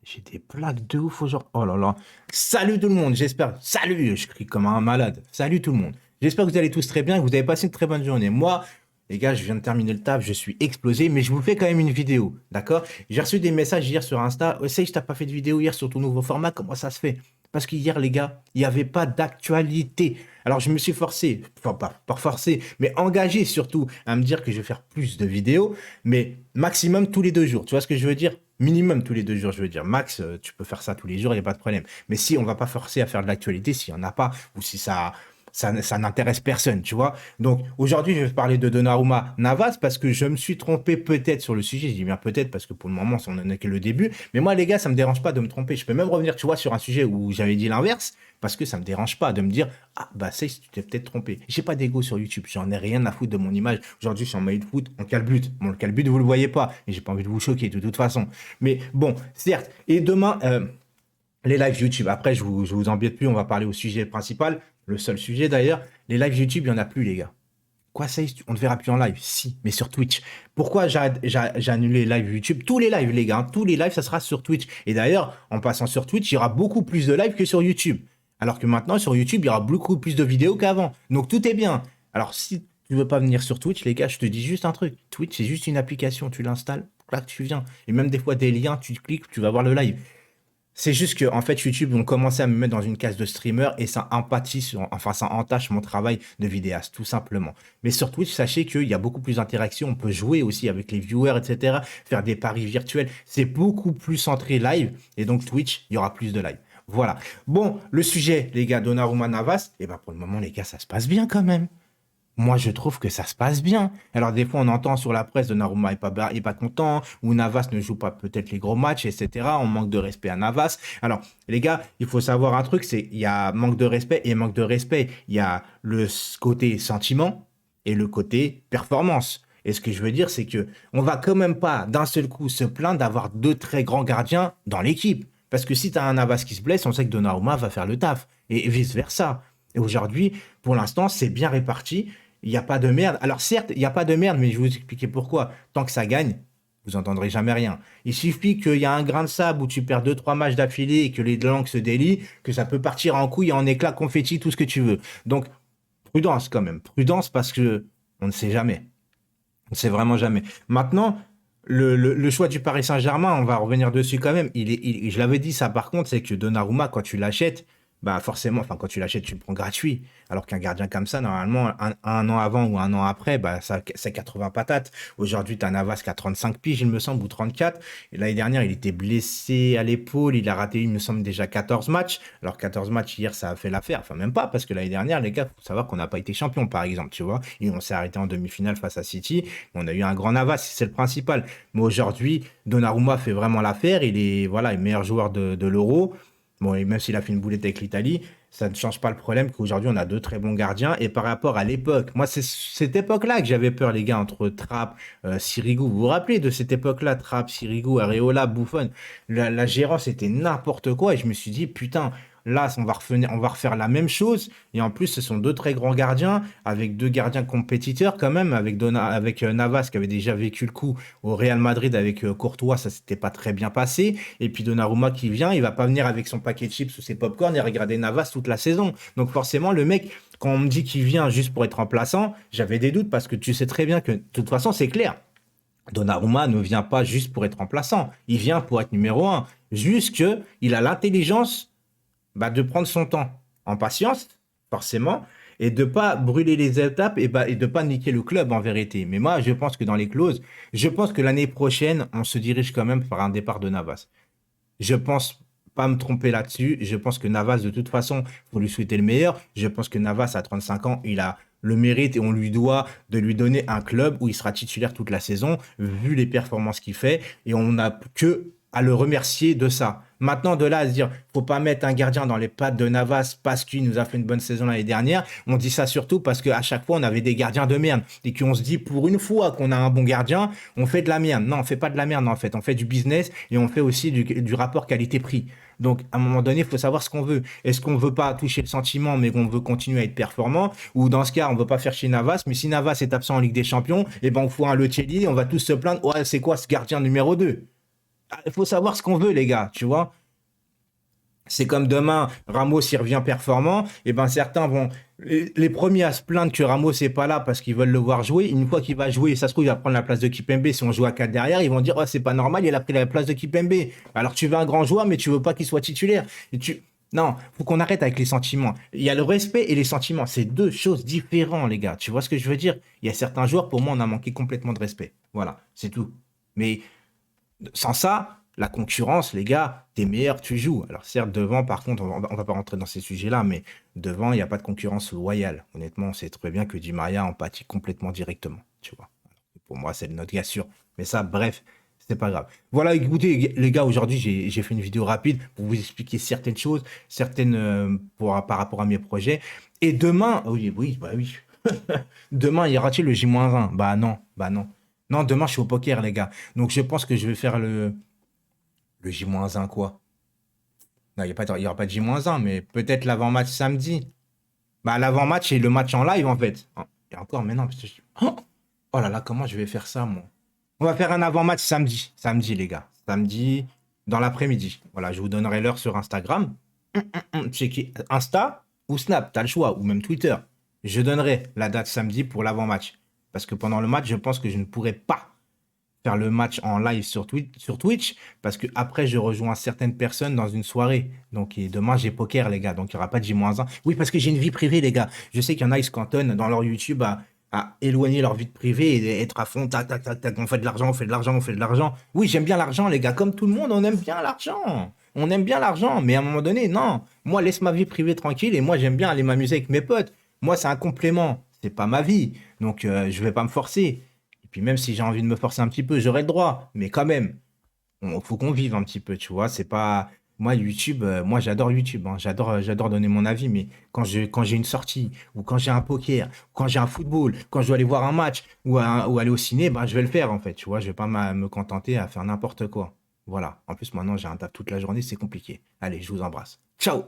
J'ai des plaques de ouf aujourd'hui. Oh là là. Salut tout le monde, j'espère. Salut, je crie comme un malade. Salut tout le monde. J'espère que vous allez tous très bien, que vous avez passé une très bonne journée. Moi, les gars, je viens de terminer le taf, je suis explosé, mais je vous fais quand même une vidéo, d'accord? J'ai reçu des messages hier sur Insta. Essaye, je t'ai pas fait de vidéo hier sur ton nouveau format, comment ça se fait? Parce qu'hier, les gars, il n'y avait pas d'actualité. Alors, je me suis forcé, enfin, pas forcé, mais engagé surtout à me dire que je vais faire plus de vidéos, mais maximum tous les 2 jours. Tu vois ce que je veux dire? Minimum tous les 2 jours, je veux dire. Max, tu peux faire ça tous les jours, il n'y a pas de problème. Mais si on va pas forcer à faire de l'actualité, s'il n'y en a pas, ou si ça n'intéresse personne, tu vois. Donc aujourd'hui, je vais parler de Donnarumma Navas parce que je me suis trompé peut-être sur le sujet. Je dis bien peut-être parce que pour le moment, on n'en est que le début. Mais moi, les gars, ça me dérange pas de me tromper. Je peux même revenir, tu vois, sur un sujet où j'avais dit l'inverse parce que ça me dérange pas de me dire ah bah c'est tu t'es peut-être trompé. J'ai pas d'ego sur YouTube, j'en ai rien à foutre de mon image. Aujourd'hui, je suis en mode foot, on calbute. Bon, le calbute, vous le voyez pas et j'ai pas envie de vous choquer de toute façon. Mais bon, certes. Et demain, les lives YouTube. Après, je vous embête plus, on va parler au sujet principal. Le seul sujet d'ailleurs, les lives YouTube, il n'y en a plus, les gars. Quoi, ça y est, on ne verra plus en live? Si, mais sur Twitch. Pourquoi j'ai annulé les lives YouTube? Tous les lives, les gars, hein, tous les lives, ça sera sur Twitch. Et d'ailleurs, en passant sur Twitch, il y aura beaucoup plus de lives que sur YouTube. Alors que maintenant, sur YouTube, il y aura beaucoup plus de vidéos qu'avant. Donc tout est bien. Alors si tu veux pas venir sur Twitch, les gars, je te dis juste un truc. Twitch, c'est juste une application. Tu l'installes, là, tu viens. Et même des fois, des liens, tu cliques, tu vas voir le live. C'est juste que, en fait, YouTube ont commencé à me mettre dans une case de streamer et ça empathie enfin, ça entache mon travail de vidéaste, tout simplement. Mais sur Twitch, sachez qu'il y a beaucoup plus d'interactions. On peut jouer aussi avec les viewers, etc. Faire des paris virtuels. C'est beaucoup plus centré live. Et donc, Twitch, il y aura plus de live. Voilà. Bon, le sujet, les gars, Donnarumma Navas, et ben, pour le moment, les gars, ça se passe bien quand même. Moi, je trouve que ça se passe bien. Alors, des fois, on entend sur la presse Donnarumma est pas content, ou Navas ne joue pas peut-être les gros matchs, etc. On manque de respect à Navas. Alors, les gars, il faut savoir un truc, c'est il y a manque de respect et manque de respect. Il y a le côté sentiment et le côté performance. Et ce que je veux dire, c'est que on va quand même pas d'un seul coup se plaindre d'avoir deux très grands gardiens dans l'équipe. Parce que si tu as un Navas qui se blesse, on sait que Donnarumma va faire le taf. Et vice-versa. Et aujourd'hui, pour l'instant, c'est bien réparti. Il n'y a pas de merde. Alors certes, il n'y a pas de merde, mais je vais vous expliquer pourquoi. Tant que ça gagne, vous n'entendrez jamais rien. Il suffit qu'il y a un grain de sable où tu perds deux, trois matchs d'affilée et que les langues se délient, que ça peut partir en couille, en éclats, confetti, tout ce que tu veux. Donc, prudence quand même. Prudence parce que on ne sait jamais. On ne sait vraiment jamais. Maintenant, le choix du Paris Saint-Germain, on va revenir dessus quand même. Je l'avais dit ça par contre, c'est que Donnarumma, quand tu l'achètes, bah forcément, enfin quand tu l'achètes, tu le prends gratuit. Alors qu'un gardien comme ça, normalement, un an avant ou un an après, bah ça, c'est 80 patates. Aujourd'hui, tu as Navas qui a 35 piges, il me semble, ou 34. Et l'année dernière, il était blessé à l'épaule, il a raté, il me semble, déjà 14 matchs. Alors 14 matchs hier, ça a fait l'affaire. Enfin, même pas, parce que l'année dernière, les gars, faut savoir qu'on n'a pas été champion, par exemple, tu vois. Et on s'est arrêté en demi-finale face à City. On a eu un grand Navas, c'est le principal. Mais aujourd'hui, Donnarumma fait vraiment l'affaire. Il est, voilà, le meilleur joueur de l'Euro. Bon, et même s'il a fait une boulette avec l'Italie, ça ne change pas le problème qu'aujourd'hui, on a deux très bons gardiens. Et par rapport à l'époque, moi, c'est cette époque-là que j'avais peur, les gars, entre Trapp, Sirigu. Vous vous rappelez de cette époque-là, Trapp, Sirigu, Areola, Buffon? La gérance était n'importe quoi. Et je me suis dit, putain, là, on va refaire la même chose. Et en plus, ce sont deux très grands gardiens, avec deux gardiens compétiteurs quand même, avec Navas qui avait déjà vécu le coup au Real Madrid avec Courtois, ça s'était pas très bien passé. Et puis Donnarumma qui vient, il va pas venir avec son paquet de chips ou ses popcorn et regarder Navas toute la saison. Donc forcément, le mec, quand on me dit qu'il vient juste pour être remplaçant, j'avais des doutes parce que tu sais très bien que de toute façon, c'est clair. Donnarumma ne vient pas juste pour être remplaçant, il vient pour être numéro un. Juste que il a l'intelligence bah, de prendre son temps en patience, forcément, et de pas brûler les étapes et de pas niquer le club en vérité. Mais moi, je pense que dans les clauses, je pense que l'année prochaine, on se dirige quand même vers un départ de Navas. Je pense pas me tromper là-dessus. Je pense que Navas, de toute façon, faut lui souhaiter le meilleur. Je pense que Navas, à 35 ans, il a le mérite et on lui doit de lui donner un club où il sera titulaire toute la saison, vu les performances qu'il fait. Et on n'a que à le remercier de ça. Maintenant, de là à se dire, faut pas mettre un gardien dans les pattes de Navas parce qu'il nous a fait une bonne saison l'année dernière. On dit ça surtout parce qu'à chaque fois, on avait des gardiens de merde. Et qu'on se dit, pour une fois qu'on a un bon gardien, on fait de la merde. Non, on fait pas de la merde, en fait. On fait du business et on fait aussi du rapport qualité-prix. Donc, à un moment donné, il faut savoir ce qu'on veut. Est-ce qu'on veut pas toucher le sentiment, mais qu'on veut continuer à être performant? Ou dans ce cas, on veut pas faire chez Navas, mais si Navas est absent en Ligue des Champions, eh ben, on fout un Letielli, on va tous se plaindre. Ouais, c'est quoi ce gardien numéro 2? Il faut savoir ce qu'on veut, les gars, tu vois. C'est comme demain, Ramos il revient performant, et ben certains vont les premiers à se plaindre que Ramos n'est pas là parce qu'ils veulent le voir jouer. Une fois qu'il va jouer, ça se trouve il va prendre la place de Kipembe. Si on joue à 4 derrière, ils vont dire oh, c'est pas normal, il a pris la place de Kipembe. Alors tu veux un grand joueur, mais tu veux pas qu'il soit titulaire. Et tu non, faut qu'on arrête avec les sentiments. Il y a le respect et les sentiments, c'est deux choses différentes, les gars. Tu vois ce que je veux dire? Il y a certains joueurs, pour moi, on a manqué complètement de respect. Voilà, c'est tout. Mais sans ça, la concurrence, les gars, t'es meilleur, tu joues. Alors certes, devant, par contre, on va pas rentrer dans ces sujets-là, mais devant, il n'y a pas de concurrence loyale. Honnêtement, on sait très bien que Di Maria empathie complètement directement, tu vois. Pour moi, c'est notre gars sûr. Mais ça, bref, c'est pas grave. Voilà, écoutez, les gars, aujourd'hui, j'ai fait une vidéo rapide pour vous expliquer certaines choses, certaines par rapport à mes projets. Et demain, oui, oui, bah oui. Demain, y aura-t-il le J-1? Bah non, bah non. Non, demain, je suis au poker, les gars. Donc, je pense que je vais faire le J-1 quoi? Non, il y aura pas de J-1, mais peut-être l'avant-match samedi. Bah, l'avant-match et le match en live, en fait. Ah, et encore, mais non, parce que oh, oh là là, comment je vais faire ça, moi? On va faire un avant-match samedi. Samedi, les gars. Samedi, dans l'après-midi. Voilà, je vous donnerai l'heure sur Instagram. Checker Insta ou Snap, t'as le choix, ou même Twitter. Je donnerai la date samedi pour l'avant-match. Parce que pendant le match, je pense que je ne pourrai pas faire le match en live sur Twitch parce que après je rejoins certaines personnes dans une soirée. Donc et demain j'ai poker les gars, donc il n'y aura pas de J-1. Oui, parce que j'ai une vie privée les gars. Je sais qu'il y en a, ils se cantonnent dans leur YouTube à éloigner leur vie privée et être à fond, tac, tac, tac, tac, on fait de l'argent, on fait de l'argent, on fait de l'argent. Oui, j'aime bien l'argent les gars, comme tout le monde, on aime bien l'argent. On aime bien l'argent, mais à un moment donné, non. Moi, laisse ma vie privée tranquille et moi, j'aime bien aller m'amuser avec mes potes. Moi, c'est un complément, c'est pas ma vie. Donc, je vais pas me forcer. Et puis même si j'ai envie de me forcer un petit peu, j'aurai le droit. Mais quand même, faut qu'on vive un petit peu, tu vois. C'est pas moi YouTube, moi j'adore YouTube, hein. J'adore donner mon avis. Mais quand j'ai une sortie ou quand j'ai un poker, quand j'ai un football, quand je dois aller voir un match ou aller au ciné, ben je vais le faire en fait. Tu vois, je vais pas me contenter à faire n'importe quoi. Voilà. En plus maintenant j'ai un taf toute la journée, c'est compliqué. Allez, je vous embrasse. Ciao.